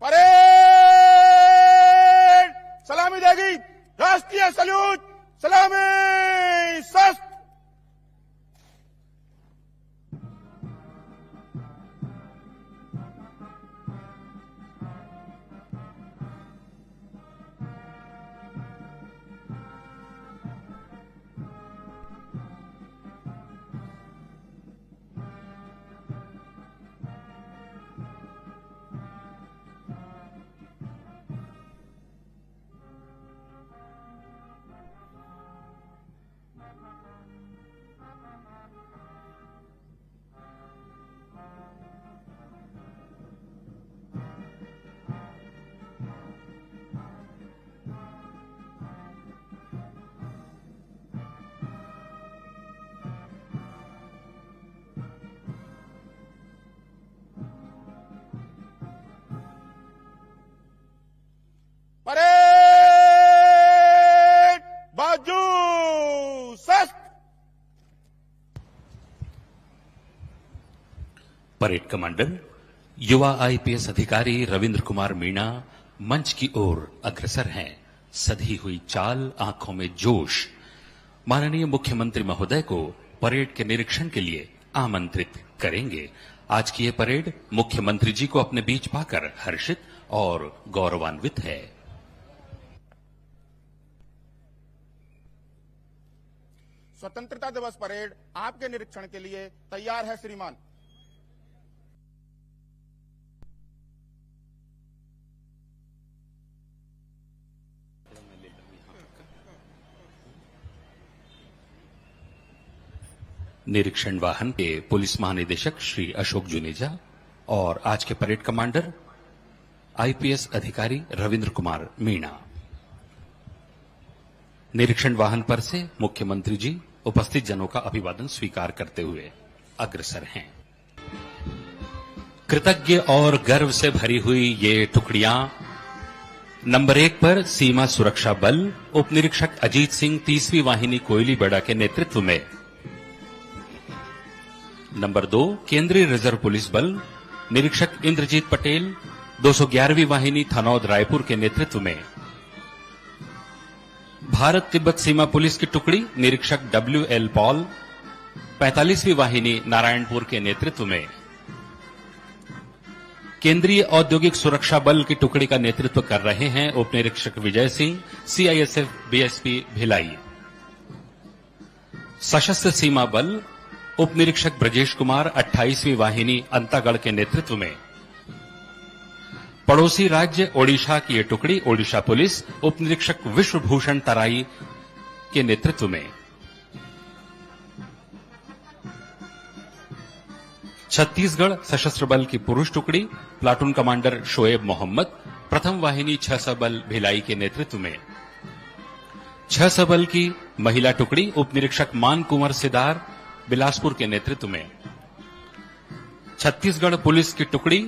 Parade सलामी देगी। राष्ट्रीय सल्यूट सलामी सस्त। परेड बाजू सस्त। परेड कमांडर युवा आईपीएस अधिकारी रविंद्र कुमार मीणा मंच की ओर अग्रसर हैं। सधी हुई चाल, आंखों में जोश। माननीय मुख्यमंत्री महोदय को परेड के निरीक्षण के लिए आमंत्रित करेंगे। आज की ये परेड मुख्यमंत्री जी को अपने बीच पाकर हर्षित और गौरवान्वित है। स्वतंत्रता दिवस परेड आपके निरीक्षण के लिए तैयार है श्रीमान। निरीक्षण वाहन के पुलिस महानिदेशक श्री अशोक जुनेजा और आज के परेड कमांडर आईपीएस अधिकारी रविंद्र कुमार मीणा। निरीक्षण वाहन पर से मुख्यमंत्री जी उपस्थित जनों का अभिवादन स्वीकार करते हुए अग्रसर हैं। कृतज्ञ और गर्व से भरी हुई ये टुकड़ियां नंबर 1 पर सीमा सुरक्षा बल उप निरीक्षक अजीत सिंह 30वीं वाहिनी कोयलीबेड़ा के नेतृत्व में, नंबर 2 केंद्रीय रिजर्व पुलिस बल निरीक्षक इंद्रजीत पटेल 211वीं वाहिनी थनौद रायपुर के नेतृत्व में, भारत तिब्बत सीमा पुलिस की टुकड़ी निरीक्षक WL पॉल 45वीं वाहिनी नारायणपुर के नेतृत्व में, केंद्रीय औद्योगिक सुरक्षा बल की टुकड़ी का नेतृत्व कर रहे हैं उप निरीक्षक विजय सिंह CISF BSP भिलाई, सशस्त्र सीमा बल उप निरीक्षक ब्रजेश कुमार 28वीं वाहिनी अंतागढ़ के नेतृत्व में, पड़ोसी राज्य ओडिशा की ये टुकड़ी ओडिशा पुलिस उप निरीक्षक विश्वभूषण तराई के नेतृत्व में, छत्तीसगढ़ सशस्त्र बल की पुरुष टुकड़ी प्लाटून कमांडर शोएब मोहम्मद प्रथम वाहिनी 600 बल भिलाई के नेतृत्व में, 600 बल की महिला टुकड़ी उप निरीक्षक मान कुंवर सिदार बिलासपुर के नेतृत्व में, छत्तीसगढ़ पुलिस की टुकड़ी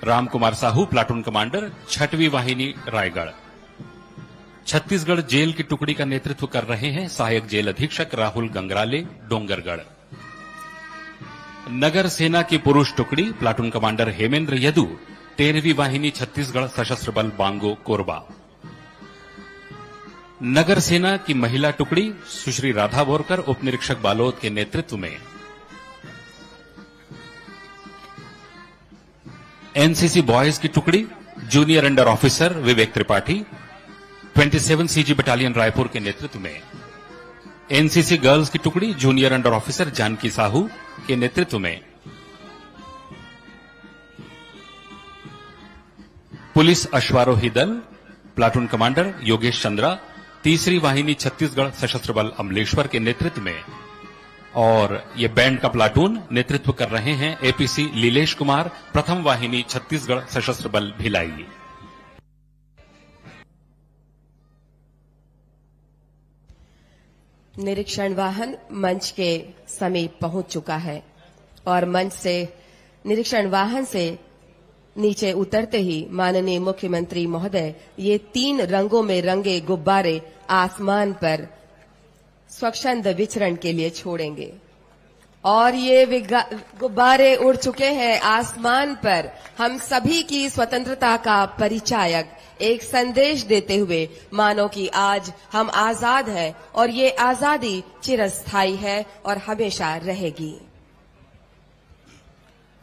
राम कुमार साहू प्लाटून कमांडर 6वीं वाहिनी रायगढ़, छत्तीसगढ़ जेल की टुकड़ी का नेतृत्व कर रहे हैं सहायक जेल अधीक्षक राहुल गंगराले डोंगरगढ़, नगर सेना की पुरुष टुकड़ी प्लाटून कमांडर हेमेंद्र यदु 13वीं वाहिनी छत्तीसगढ़ सशस्त्र बल बांगो कोरबा, नगर सेना की महिला टुकड़ी सुश्री राधा बोरकर उप निरीक्षक बालोद के नेतृत्व में, एनसीसी बॉयज की टुकड़ी junior under officer Vivek Tripathi 27 CG battalion Raipur के नेतृत्व में, एनसीसी गर्ल्स की टुकड़ी junior under officer Janki Sahu के नेतृत्व में, पुलिस अश्वारोही दल प्लाटून कमांडर योगेश चंद्रा 3री वाहिनी छत्तीसगढ़ सशस्त्र बल अमलेश्वर के नेतृत्व में, और ये बैंड का प्लाटून नेतृत्व कर रहे हैं एपीसी लीलेश कुमार प्रथम वाहिनी छत्तीसगढ़ सशस्त्र बल भिलाई। निरीक्षण वाहन मंच के समीप पहुंच चुका है और मंच से निरीक्षण वाहन से नीचे उतरते ही माननीय मुख्यमंत्री महोदय ये 3 रंगों में रंगे गुब्बारे आसमान पर स्वच्छंद विचरण के लिए छोड़ेंगे और ये गुब्बारे उड़ चुके हैं आसमान पर, हम सभी की स्वतंत्रता का परिचायक, एक संदेश देते हुए मानो कि आज हम आजाद हैं और ये आजादी चिरस्थायी है और हमेशा रहेगी।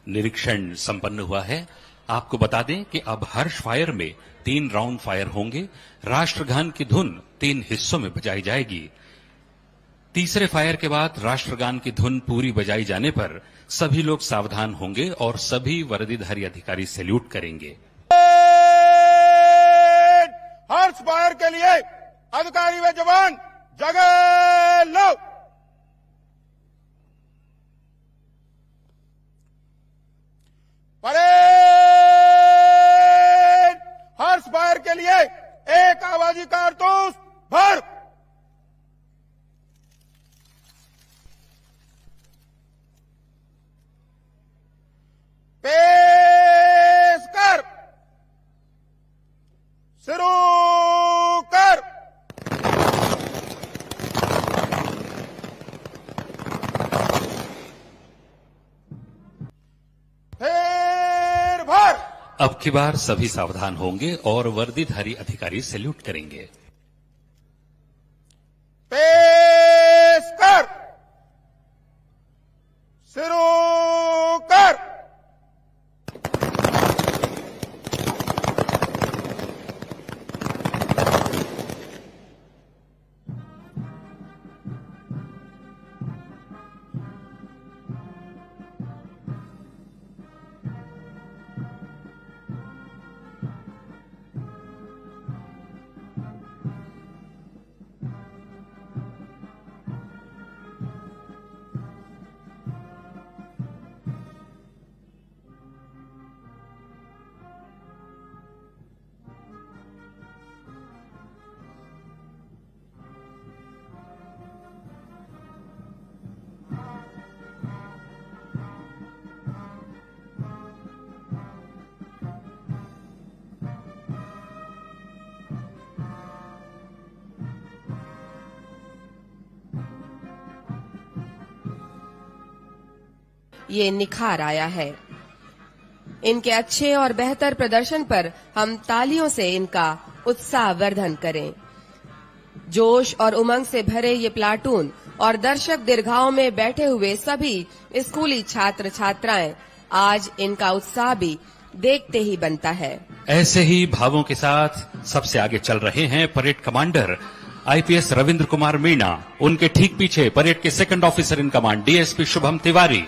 निरीक्षण संपन्न हुआ है। आपको बता दें कि अब हर्ष फायर में 3 राउंड फायर होंगे। राष्ट्रगान की धुन 3 हिस्सों में बजाई जाएगी। तीसरे फायर के बाद राष्ट्रगान की धुन पूरी बजाई जाने पर सभी लोग सावधान होंगे और सभी वर्दीधारी अधिकारी सैल्यूट करेंगे। हर्ष फायर के लिए अधिकारी व जवान जगह लो। परेड हर्ष फायर के लिए एक आवाजी कारतूस भर। पेश कर, शुरू कर। फिर भर। अब की बार सभी सावधान होंगे और वर्दीधारी अधिकारी सैल्यूट करेंगे। पेश कर, शुरू कर। ये निखार आया है। इनके अच्छे और बेहतर प्रदर्शन पर हम तालियों से इनका उत्साहवर्धन करें। जोश और उमंग से भरे ये प्लाटून और दर्शक दीर्घाओं में बैठे हुए सभी स्कूली छात्र छात्राएं, आज इनका उत्साह भी देखते ही बनता है। ऐसे ही भावों के साथ सबसे आगे चल रहे हैं parade commander IPS Ravindra Kumar Meena. उनके ठीक पीछे परेड के second officer in command DSP Shubham Tiwari.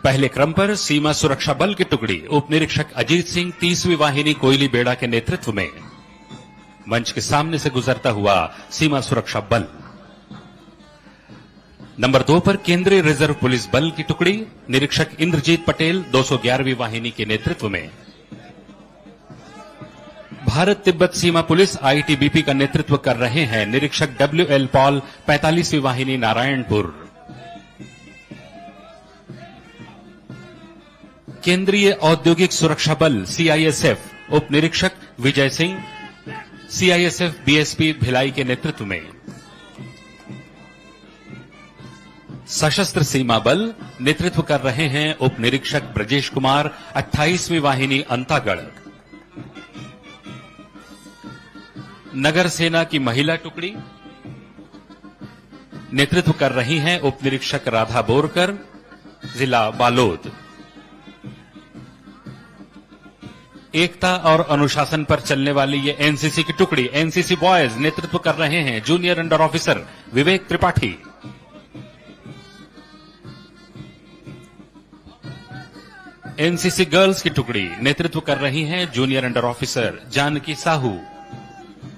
पहले क्रम पर सीमा सुरक्षा बल की टुकड़ी उप निरीक्षक अजीत सिंह 30वीं वाहिनी कोयली बेड़ा के नेतृत्व में। मंच के सामने से गुजरता हुआ सीमा सुरक्षा बल। नंबर 2 पर केंद्रीय रिजर्व पुलिस बल की टुकड़ी निरीक्षक इंद्रजीत पटेल 211वीं वाहिनी के नेतृत्व में। भारत तिब्बत सीमा पुलिस आईटीबीपी का नेतृत्व कर रहे हैं निरीक्षक डब्ल्यूएल पॉल 45वीं वाहिनी नारायणपुर। केंद्रीय औद्योगिक सुरक्षा बल सीआईएसएफ उप निरीक्षक विजय सिंह सीआईएसएफ बीएसपी भिलाई के नेतृत्व में। सशस्त्र सीमा बल नेतृत्व कर रहे हैं उप निरीक्षक ब्रजेश कुमार 28वीं वाहिनी अंतागढ़। नगर सेना की महिला टुकड़ी नेतृत्व कर रही हैं उप निरीक्षक राधा बोरकर जिला बालोद। एकता और अनुशासन पर चलने वाली ये एनसीसी की टुकड़ी एनसीसी बॉयज नेतृत्व कर रहे हैं junior under officer Vivek Tripathi. NCC girls की टुकड़ी नेतृत्व कर रही हैं junior under officer Janki Sahu.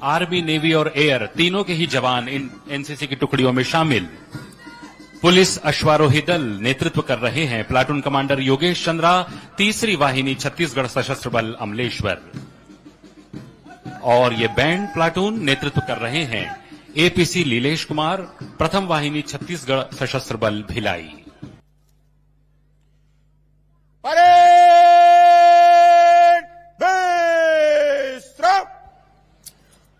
Army, navy और एयर तीनों के ही जवान इन एनसीसी की टुकड़ियों में शामिल। पुलिस अश्वारोही दल नेतृत्व कर रहे हैं प्लाटून कमांडर योगेश चंद्रा 3री वाहिनी छत्तीसगढ़ सशस्त्र बल अमलेश्वर। और ये बैंड प्लाटून नेतृत्व कर रहे हैं एपीसी लीलेश कुमार 1म वाहिनी छत्तीसगढ़ सशस्त्र बल भिलाई।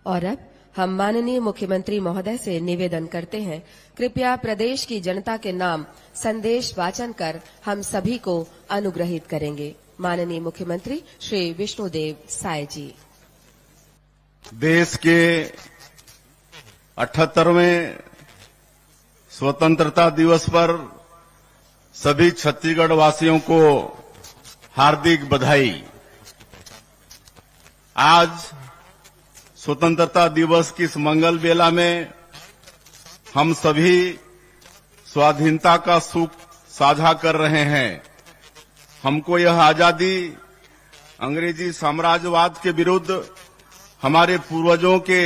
और अब हम माननीय मुख्यमंत्री महोदय से निवेदन करते हैं, कृपया प्रदेश की जनता के नाम संदेश वाचन कर हम सभी को अनुग्रहित करेंगे। माननीय मुख्यमंत्री श्री विष्णुदेव साय जी। देश के 78वें स्वतंत्रता दिवस पर सभी छत्तीसगढ़ वासियों को हार्दिक बधाई। आज स्वतंत्रता दिवस की इस मंगल बेला में हम सभी स्वाधीनता का सुख साझा कर रहे हैं। हमको यह आजादी अंग्रेजी साम्राज्यवाद के विरुद्ध हमारे पूर्वजों के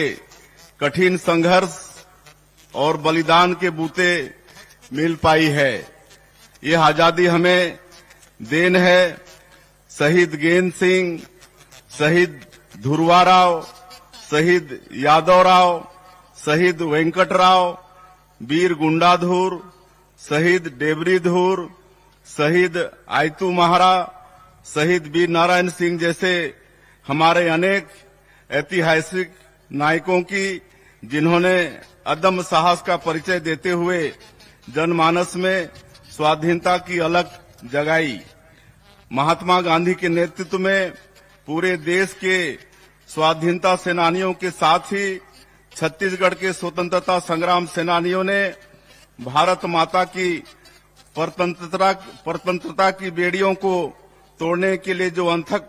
कठिन संघर्ष और बलिदान के बूते मिल पाई है। यह आजादी हमें देन है शहीद गेंद सिंह, शहीद धुरवा राव, शहीद यादव राव, शहीद वेंकटराव, वीर गुंडाधुर, शहीद डेबरीधुर, शहीद आयतू महारा, शहीद वीर नारायण सिंह जैसे हमारे अनेक ऐतिहासिक नायकों की, जिन्होंने अदम्य साहस का परिचय देते हुए जनमानस में स्वाधीनता की अलख जगाई। महात्मा गांधी के नेतृत्व में पूरे देश के स्वाधीनता सेनानियों के साथ ही छत्तीसगढ़ के स्वतंत्रता संग्राम सेनानियों ने भारत माता की परतंत्रता की बेड़ियों को तोड़ने के लिए जो अथक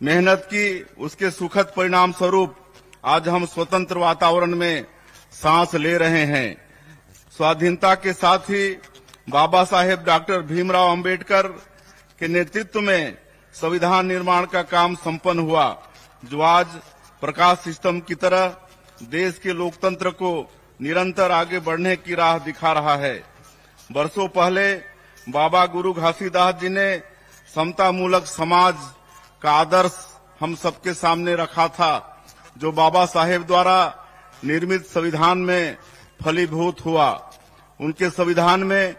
मेहनत की, उसके सुखद परिणाम स्वरूप आज हम स्वतंत्र वातावरण में सांस ले रहे हैं। स्वाधीनता के साथ ही बाबा साहेब डॉक्टर भीमराव अंबेडकर के नेतृत्व में संविधान निर्माण का काम संपन्न हुआ, जो आज प्रकाश सिस्टम की तरह देश के लोकतंत्र को निरंतर आगे बढ़ने की राह दिखा रहा है। वर्षों पहले बाबा गुरु घासीदास जी ने समतामूलक समाज का आदर्श हम सबके सामने रखा था, जो बाबा साहेब द्वारा निर्मित संविधान में फलीभूत हुआ। उनके संविधान में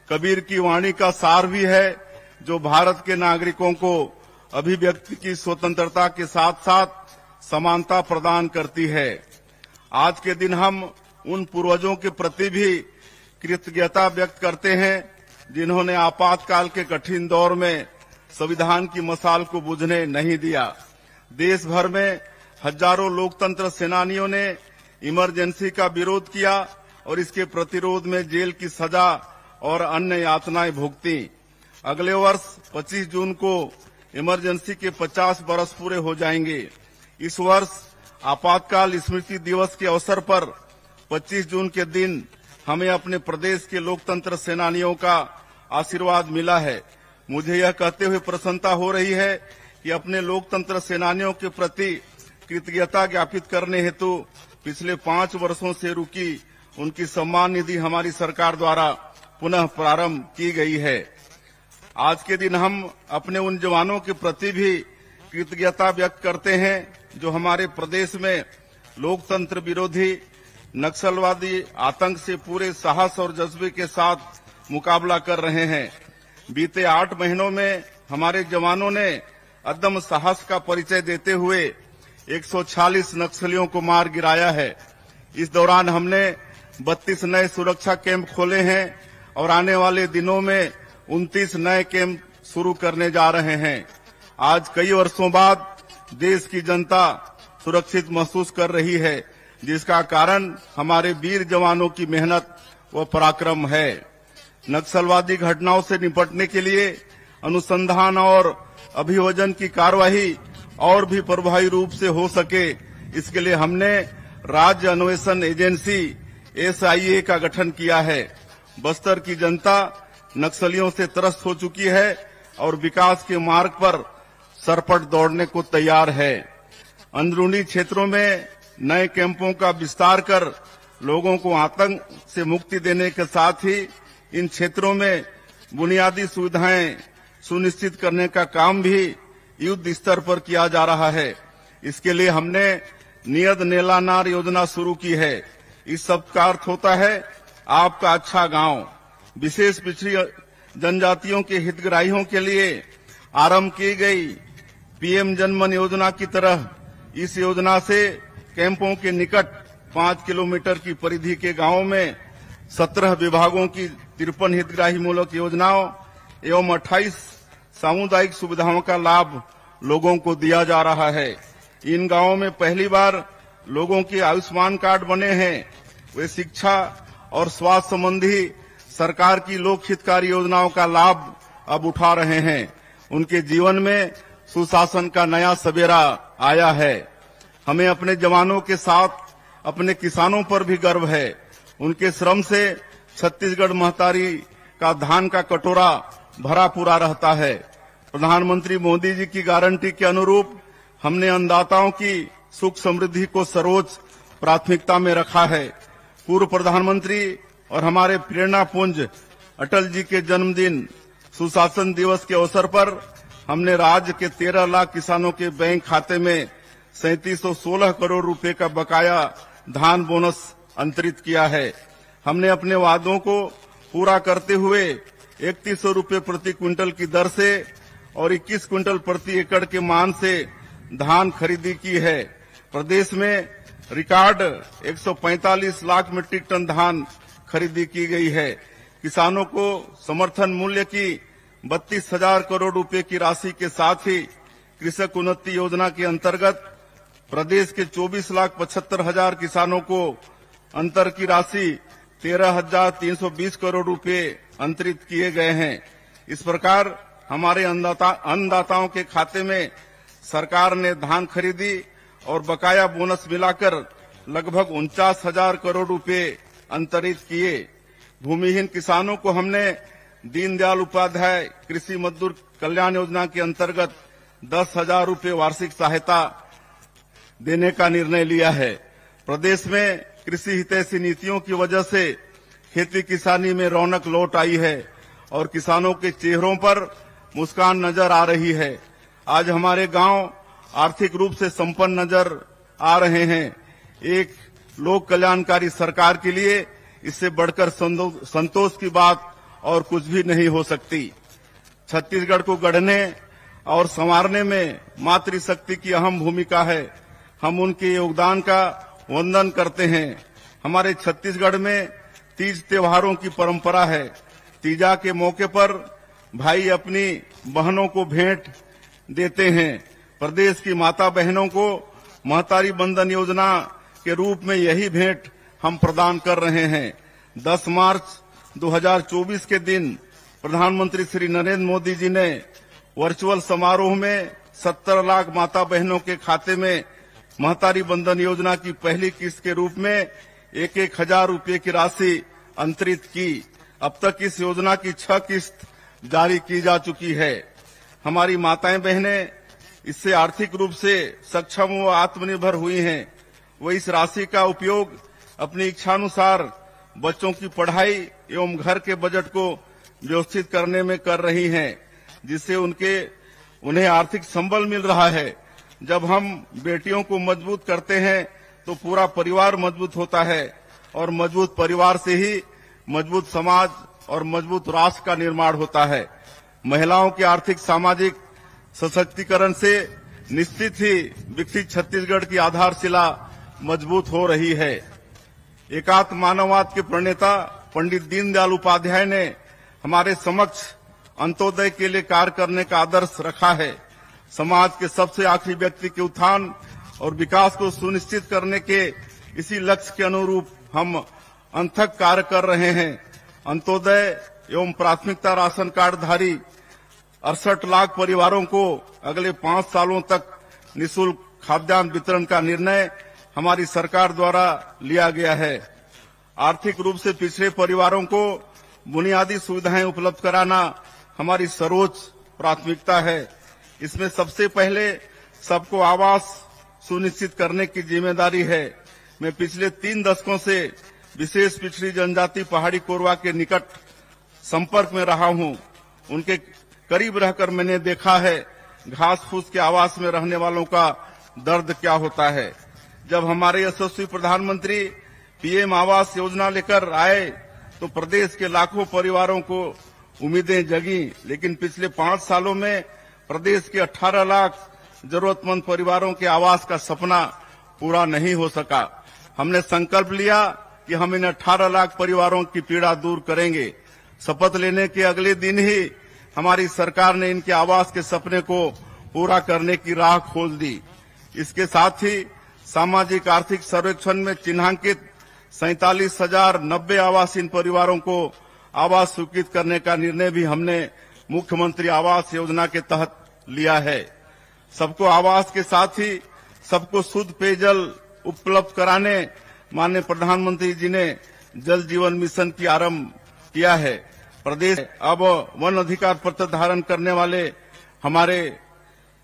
कबीर की वाणी का सार भी है, जो भारत के नागरिकों को अभिव्यक्ति की स्वतंत्रता के साथ साथ समानता प्रदान करती है। आज के दिन हम उन पूर्वजों के प्रति भी कृतज्ञता व्यक्त करते हैं, जिन्होंने आपातकाल के कठिन दौर में संविधान की मशाल को बुझने नहीं दिया। देश भर में हजारों लोकतंत्र सेनानियों ने इमरजेंसी का विरोध किया और इसके प्रतिरोध में जेल की सजा और अन्य यातनाएं भुगती। अगले वर्ष 25 जून को इमरजेंसी के 50 बरस पूरे हो जाएंगे। इस वर्ष आपातकाल स्मृति दिवस के अवसर पर 25 जून के दिन हमें अपने प्रदेश के लोकतंत्र सेनानियों का आशीर्वाद मिला है। मुझे यह कहते हुए प्रसन्नता हो रही है कि अपने लोकतंत्र सेनानियों के प्रति कृतज्ञता ज्ञापित करने हेतु पिछले 5 वर्षों से रुकी उनकी सम्मान निधि हमारी सरकार द्वारा पुनः प्रारंभ की गई है। आज के दिन हम अपने उन जवानों के प्रति भी कृतज्ञता व्यक्त करते हैं, जो हमारे प्रदेश में लोकतंत्र विरोधी नक्सलवादी आतंक से पूरे साहस और जज्बे के साथ मुकाबला कर रहे हैं। बीते 8 महीनों में हमारे जवानों ने अदम्य साहस का परिचय देते हुए 146 नक्सलियों को मार गिराया है। इस दौरान हमने 32 नए सुरक्षा कैंप खोले हैं और आने वाले दिनों में 29 नए कैंप शुरू करने जा रहे हैं। आज कई वर्षों बाद देश की जनता सुरक्षित महसूस कर रही है, जिसका कारण हमारे वीर जवानों की मेहनत व पराक्रम है। नक्सलवादी घटनाओं से निपटने के लिए अनुसंधान और अभियोजन की कार्यवाही और भी प्रभावी रूप से हो सके, इसके लिए हमने राज्य अन्वेषण एजेंसी SIA का गठन किया है। बस्तर की जनता नक्सलियों से त्रस्त हो चुकी है और विकास के मार्ग पर सरपट दौड़ने को तैयार है। अंदरूनी क्षेत्रों में नए कैंपों का विस्तार कर लोगों को आतंक से मुक्ति देने के साथ ही इन क्षेत्रों में बुनियादी सुविधाएं सुनिश्चित करने का काम भी युद्ध स्तर पर किया जा रहा है। इसके लिए हमने नियत नेलानार योजना शुरू की है। इस सब का अर्थ होता है आपका अच्छा गांव। विशेष पिछड़ी जनजातियों के हितग्राहियों के लिए आरंभ की गई PM जनमन योजना की तरह इस योजना से कैंपों के निकट 5 किलोमीटर की परिधि के गांवों में 17 विभागों की 53 हितग्राही मूलक योजनाओं एवं 28 सामुदायिक सुविधाओं का लाभ लोगों को दिया जा रहा है। इन गांवों में पहली बार लोगों के आयुष्मान कार्ड बने हैं। वे शिक्षा और स्वास्थ्य संबंधी सरकार की लोक हितकारी योजनाओं का लाभ अब उठा रहे हैं। उनके जीवन में सुशासन का नया सवेरा आया है। हमें अपने जवानों के साथ अपने किसानों पर भी गर्व है। उनके श्रम से छत्तीसगढ़ महतारी का धान का कटोरा भरा पूरा रहता है। प्रधानमंत्री मोदी जी की गारंटी के अनुरूप हमने अन्नदाताओं की सुख समृद्धि को सर्वोच्च प्राथमिकता में रखा है। पूर्व प्रधानमंत्री और हमारे प्रेरणा पुंज अटल जी के जन्मदिन सुशासन दिवस के अवसर पर हमने राज्य के 13 लाख किसानों के बैंक खाते में 3716 करोड़ रुपए का बकाया धान बोनस अंतरित किया है। हमने अपने वादों को पूरा करते हुए 3100 रुपए प्रति क्विंटल की दर से और 21 क्विंटल प्रति एकड़ के मान से धान खरीदी की है। प्रदेश में रिकॉर्ड 145 लाख मीट्रिक टन धान खरीदी की गई है। किसानों को समर्थन मूल्य की 32,000 करोड़ रुपए की राशि के साथ ही कृषक उन्नति योजना के अंतर्गत प्रदेश के 24,75,000 किसानों को अंतर की राशि 13,320 करोड़ रुपए अंतरित किए गए हैं। इस प्रकार हमारे अन्नदाताओं के खाते में सरकार ने धान खरीदी और बकाया बोनस मिलाकर लगभग 49,000 करोड़ रुपए अंतरित किए। भूमिहीन किसानों को हमने दीनदयाल उपाध्याय कृषि मजदूर कल्याण योजना के अंतर्गत 10,000 रुपए वार्षिक सहायता देने का निर्णय लिया है। प्रदेश में कृषि हितैषी नीतियों की वजह से खेती किसानी में रौनक लौट आई है और किसानों के चेहरों पर मुस्कान नजर आ रही है। आज हमारे गांव आर्थिक रूप से संपन्न नजर आ रहे हैं। एक लोक कल्याणकारी सरकार के लिए इससे बढ़कर संतोष की बात और कुछ भी नहीं हो सकती। छत्तीसगढ़ को गढ़ने और संवारने में मातृशक्ति की अहम भूमिका है। हम उनके योगदान का वंदन करते हैं। हमारे छत्तीसगढ़ में तीज त्योहारों की परंपरा है। तीजा के मौके पर भाई अपनी बहनों को भेंट देते हैं। प्रदेश की माता बहनों को महतारी बंधन योजना के रूप में यही भेंट हम प्रदान कर रहे हैं। 10 मार्च 2024 के दिन प्रधानमंत्री श्री नरेंद्र मोदी जी ने वर्चुअल समारोह में 70 लाख माता बहनों के खाते में महतारी बंधन योजना की पहली किस्त के रूप में 1,000 रुपए की राशि अंतरित की। अब तक इस योजना की 6 किस्त जारी की जा चुकी है। हमारी माताएं बहनें इससे आर्थिक रूप से सक्षम व आत्मनिर्भर हुई हैं। वो इस राशि का उपयोग अपनी इच्छानुसार बच्चों की पढ़ाई एवं घर के बजट को व्यवस्थित करने में कर रही हैं, जिससे उन्हें आर्थिक संबल मिल रहा है। जब हम बेटियों को मजबूत करते हैं तो पूरा परिवार मजबूत होता है और मजबूत परिवार से ही मजबूत समाज और मजबूत राष्ट्र का निर्माण होता है। महिलाओं के आर्थिक सामाजिक सशक्तिकरण से निश्चित ही विकसित छत्तीसगढ़ की आधारशिला मजबूत हो रही है। एकात्म मानववाद के प्रणेता पंडित दीनदयाल उपाध्याय ने हमारे समक्ष अंत्योदय के लिए कार्य करने का आदर्श रखा है। समाज के सबसे आखिरी व्यक्ति के उत्थान और विकास को सुनिश्चित करने के इसी लक्ष्य के अनुरूप हम अथक कार्य कर रहे हैं। अंत्योदय एवं प्राथमिकता राशन कार्डधारी 68 लाख परिवारों को अगले 5 सालों तक निःशुल्क खाद्यान्न वितरण का निर्णय हमारी सरकार द्वारा लिया गया है। आर्थिक रूप से पिछड़े परिवारों को बुनियादी सुविधाएं उपलब्ध कराना हमारी सर्वोच्च प्राथमिकता है। इसमें सबसे पहले सबको आवास सुनिश्चित करने की जिम्मेदारी है। मैं पिछले 3 दशकों से विशेष पिछड़ी जनजाति पहाड़ी कोरवा के निकट संपर्क में रहा हूं। उनके करीब रहकर मैंने देखा है घास फूस के आवास में रहने वालों का दर्द क्या होता है। जब हमारे यशस्वी प्रधानमंत्री पीएम आवास योजना लेकर आए तो प्रदेश के लाखों परिवारों को उम्मीदें जगी, लेकिन पिछले 5 सालों में प्रदेश के 18 लाख जरूरतमंद परिवारों के आवास का सपना पूरा नहीं हो सका। हमने संकल्प लिया कि हम इन 18 लाख परिवारों की पीड़ा दूर करेंगे। शपथ लेने के अगले दिन ही हमारी सरकार ने इनके आवास के सपने को पूरा करने की राह खोल दी। इसके साथ ही सामाजिक आर्थिक सर्वेक्षण में चिन्हांकित 47,090 आवासीन परिवारों को आवास स्वीकृत करने का निर्णय भी हमने मुख्यमंत्री आवास योजना के तहत लिया है। सबको आवास के साथ ही सबको शुद्ध पेयजल उपलब्ध कराने माननीय प्रधानमंत्री जी ने जल जीवन मिशन की आरंभ किया है। प्रदेश अब वन अधिकार पत्र धारण करने वाले हमारे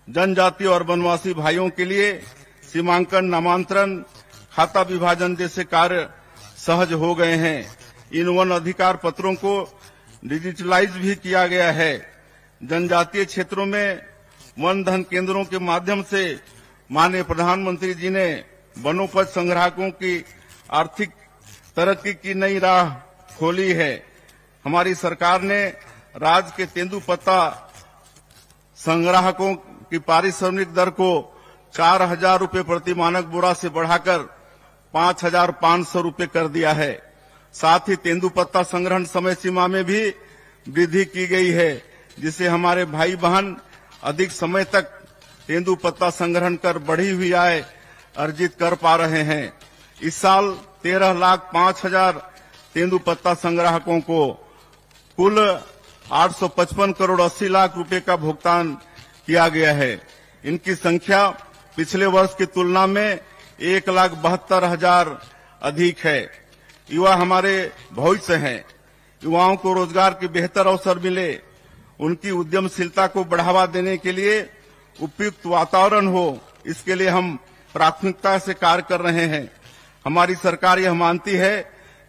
जनजाति और वनवासी भाइयों के लिए सीमांकन, नामांतरण, खाता विभाजन जैसे कार्य सहज हो गए हैं। इन वन अधिकार पत्रों को डिजिटलाइज भी किया गया है। जनजातीय क्षेत्रों में वन धन केंद्रों के माध्यम से माननीय प्रधानमंत्री जी ने वनोपज संग्राहकों की आर्थिक तरक्की की नई राह खोली है। हमारी सरकार ने राज्य के तेंदुपत्ता संग्राहकों की पारिश्रमिक दर को 4,000 रूपये प्रति मानक बोरा से बढ़ाकर 5,500 रूपये कर दिया है। साथ ही तेंदुपत्ता संग्रहण समय सीमा में भी वृद्धि की गई है, जिससे हमारे भाई बहन अधिक समय तक तेंदुपत्ता संग्रहण कर बढ़ी हुई आय अर्जित कर पा रहे हैं। इस साल 13,05,000 तेंदुपत्ता संग्राहकों को कुल 855 करोड़ 80 लाख रुपए का भुगतान किया गया है। इनकी संख्या पिछले वर्ष की तुलना में 1,72,000 अधिक है। युवा हमारे भविष्य हैं। युवाओं को रोजगार के बेहतर अवसर मिले, उनकी उद्यमशीलता को बढ़ावा देने के लिए उपयुक्त वातावरण हो, इसके लिए हम प्राथमिकता से कार्य कर रहे हैं। हमारी सरकार यह मानती है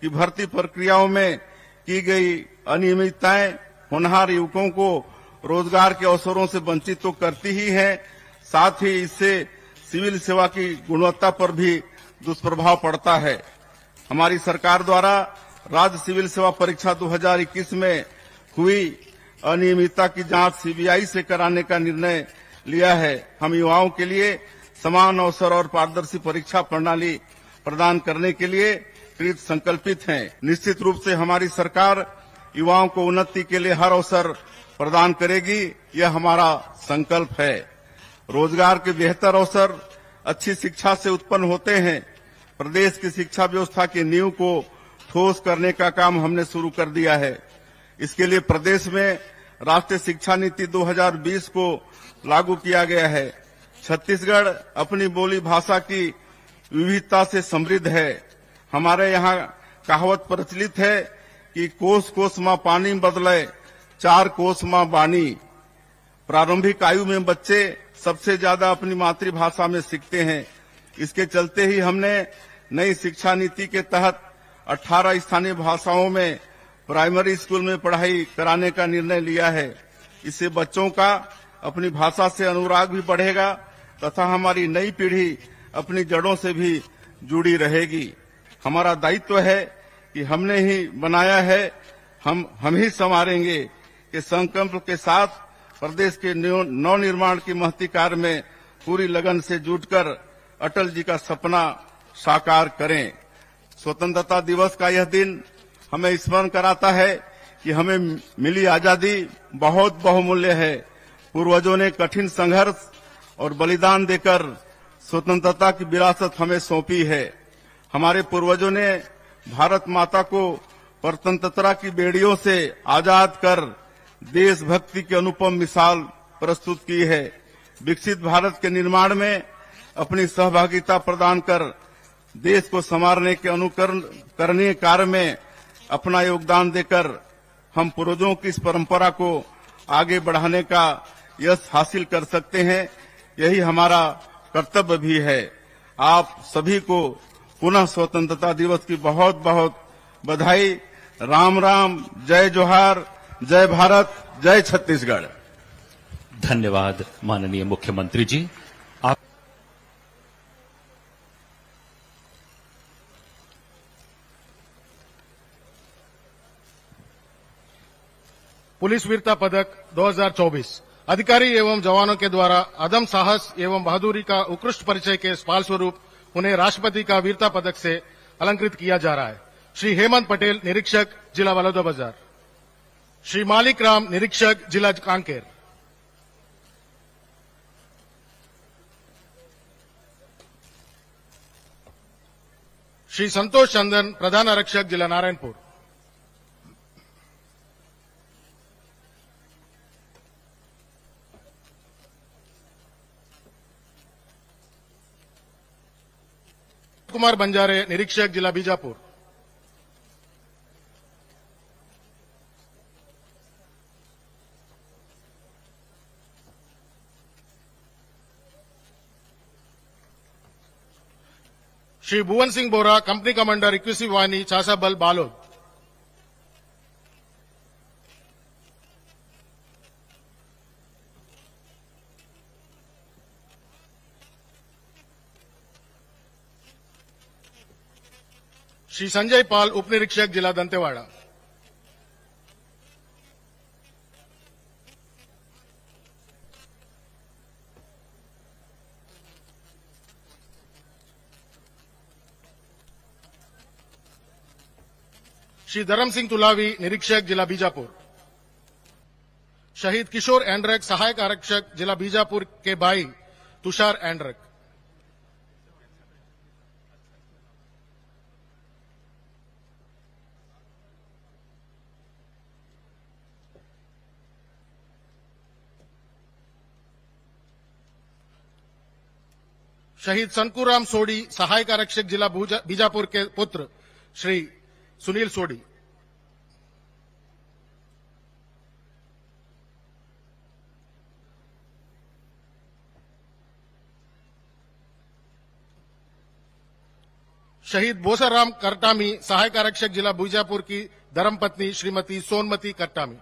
कि भर्ती प्रक्रियाओं में की गई अनियमितताएं होनहार युवकों को रोजगार के अवसरों से वंचित तो करती ही है, साथ ही इससे सिविल सेवा की गुणवत्ता पर भी दुष्प्रभाव पड़ता है। हमारी सरकार द्वारा राज्य सिविल सेवा परीक्षा 2021 में हुई अनियमितता की जांच सीबीआई से कराने का निर्णय लिया है। हम युवाओं के लिए समान अवसर और पारदर्शी परीक्षा प्रणाली प्रदान करने के लिए कृत संकल्पित हैं। निश्चित रूप से हमारी सरकार युवाओं को उन्नति के लिए हर अवसर प्रदान करेगी, यह हमारा संकल्प है। रोजगार के बेहतर अवसर अच्छी शिक्षा से उत्पन्न होते हैं। प्रदेश की शिक्षा व्यवस्था की नींव को ठोस करने का काम हमने शुरू कर दिया है। इसके लिए प्रदेश में राष्ट्रीय शिक्षा नीति 2020 को लागू किया गया है। छत्तीसगढ़ अपनी बोली भाषा की विविधता से समृद्ध है। हमारे यहाँ कहावत प्रचलित है कि कोस कोस माँ पानी बदले, 4 कोस माँ बानी। प्रारंभिक आयु में बच्चे सबसे ज्यादा अपनी मातृभाषा में सीखते हैं। इसके चलते ही हमने नई शिक्षा नीति के तहत 18 स्थानीय भाषाओं में प्राइमरी स्कूल में पढ़ाई कराने का निर्णय लिया है। इससे बच्चों का अपनी भाषा से अनुराग भी बढ़ेगा तथा हमारी नई पीढ़ी अपनी जड़ों से भी जुड़ी रहेगी। हमारा दायित्व है कि हमने ही बनाया है, हम ही संवारेंगे के संकल्प के साथ प्रदेश के नवनिर्माण की महती कार्य में पूरी लगन से जुटकर अटल जी का सपना साकार करें। स्वतंत्रता दिवस का यह दिन हमें स्मरण कराता है कि हमें मिली आजादी बहुत बहुमूल्य है। पूर्वजों ने कठिन संघर्ष और बलिदान देकर स्वतंत्रता की विरासत हमें सौंपी है। हमारे पूर्वजों ने भारत माता को परतंत्रता की बेड़ियों से आजाद कर देशभक्ति की अनुपम मिसाल प्रस्तुत की है। विकसित भारत के निर्माण में अपनी सहभागिता प्रदान कर देश को संवारने के अनुकरण करने कार्य में अपना योगदान देकर हम पूर्वजों की इस परंपरा को आगे बढ़ाने का यश हासिल कर सकते हैं। यही हमारा कर्तव्य भी है। आप सभी को पुनः स्वतंत्रता दिवस की बहुत बहुत बधाई। राम राम, जय जोहार, जय भारत, जय छत्तीसगढ़। धन्यवाद माननीय मुख्यमंत्री जी। आप पुलिस वीरता पदक 2024 अधिकारी एवं जवानों के द्वारा अदम साहस एवं बहादुरी का उत्कृष्ट परिचय के फल स्वरूप उन्हें राष्ट्रपति का वीरता पदक से अलंकृत किया जा रहा है। श्री हेमंत पटेल, निरीक्षक, जिला बलौदाबाजार। श्री मालिक राम, निरीक्षक, जिला कांकेर। श्री संतोष चंदन, प्रधान आरक्षक, जिला नारायणपुर। कुमार बंजारे, निरीक्षक, जिला बीजापुर। श्री भुवन सिंह बोरा, कंपनी कमांडर, 21वीं वाहिनी, चासा बल, बालोद। श्री संजय पाल, उप निरीक्षक, जिला दंतेवाड़ा। श्री धर्म सिंह तुलावी, निरीक्षक, जिला बीजापुर। शहीद किशोर एंड्रक, सहायक आरक्षक, जिला बीजापुर के भाई तुषार एंड्रक। शहीद संकुराम सोडी, सहायक आरक्षक, जिला बीजापुर के पुत्र श्री सुनील सोडी। शहीद बोसाराम करटामी, सहायक आरक्षक, जिला बीजापुर की धर्मपत्नी श्रीमती सोनमती करटामी।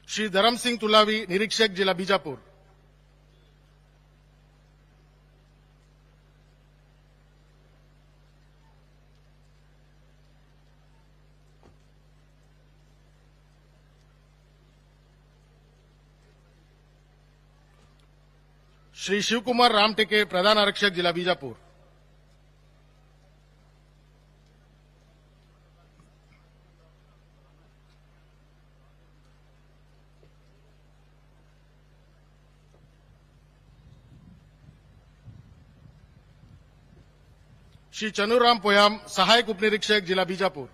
श्री धर्म सिंह तुलावी, निरीक्षक, जिला बीजापुर। श्री शिवकुमार रामटेके, प्रधान आरक्षक, जिला बीजापुर। श्री चनुराम पोयाम, सहायक उप निरीक्षक, जिला बीजापुर।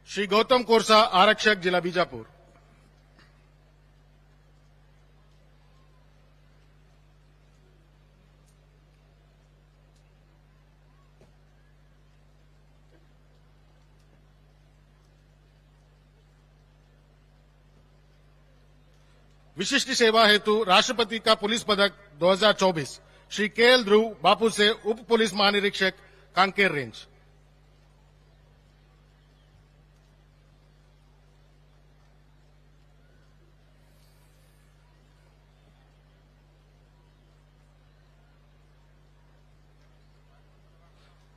श्री गौतम कोरसा, आरक्षक, जिला बीजापुर। विशिष्ट सेवा हेतु राष्ट्रपति का पुलिस पदक 2024 श्री केएल ध्रुव बापू से उप पुलिस महानिरीक्षक, कांकेर रेंज।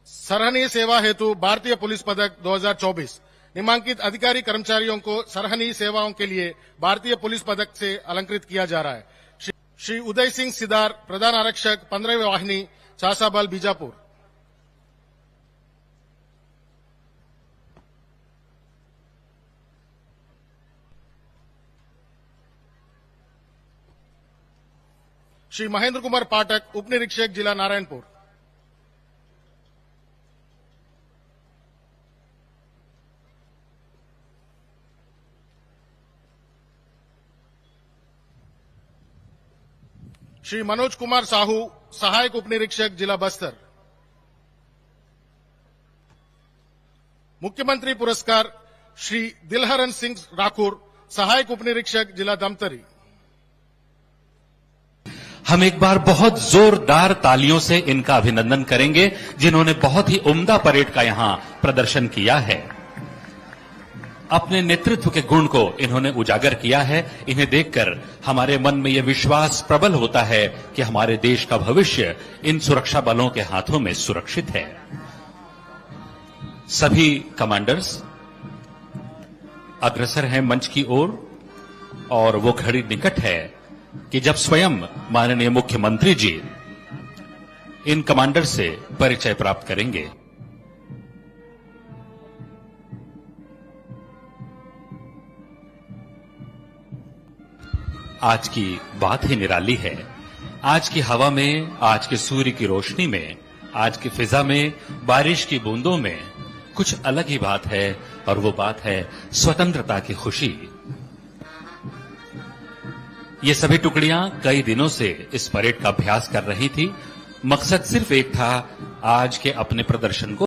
सराहनीय सेवा हेतु भारतीय पुलिस पदक 2024 नामांकित अधिकारी कर्मचारियों को सराहनीय सेवाओं के लिए भारतीय पुलिस पदक से अलंकृत किया जा रहा है। श्री उदय सिंह सिदार, प्रधान आरक्षक, 15वीं वाहिनी, चासा बल, बीजापुर। श्री महेंद्र कुमार पाठक, उप निरीक्षक, जिला नारायणपुर। श्री मनोज कुमार साहू, सहायक उप निरीक्षक, जिला बस्तर। मुख्यमंत्री पुरस्कार श्री दिलहरन सिंह राठौर, सहायक उप निरीक्षक, जिला धमतरी। हम एक बार बहुत जोरदार तालियों से इनका अभिनंदन करेंगे, जिन्होंने बहुत ही उम्दा परेड का यहां प्रदर्शन किया है। अपने नेतृत्व के गुण को इन्होंने उजागर किया है। इन्हें देखकर हमारे मन में यह विश्वास प्रबल होता है कि हमारे देश का भविष्य इन सुरक्षा बलों के हाथों में सुरक्षित है। सभी कमांडर्स अग्रसर हैं मंच की ओर और वो घड़ी निकट है कि जब स्वयं माननीय मुख्यमंत्री जी इन कमांडर से परिचय प्राप्त करेंगे। आज की बात ही निराली है। आज की हवा में, आज के सूर्य की रोशनी में, आज की फिजा में, बारिश की बूंदों में कुछ अलग ही बात है और वो बात है स्वतंत्रता की खुशी। ये सभी टुकड़ियां कई दिनों से इस परेड का अभ्यास कर रही थी। मकसद सिर्फ एक था, आज के अपने प्रदर्शन को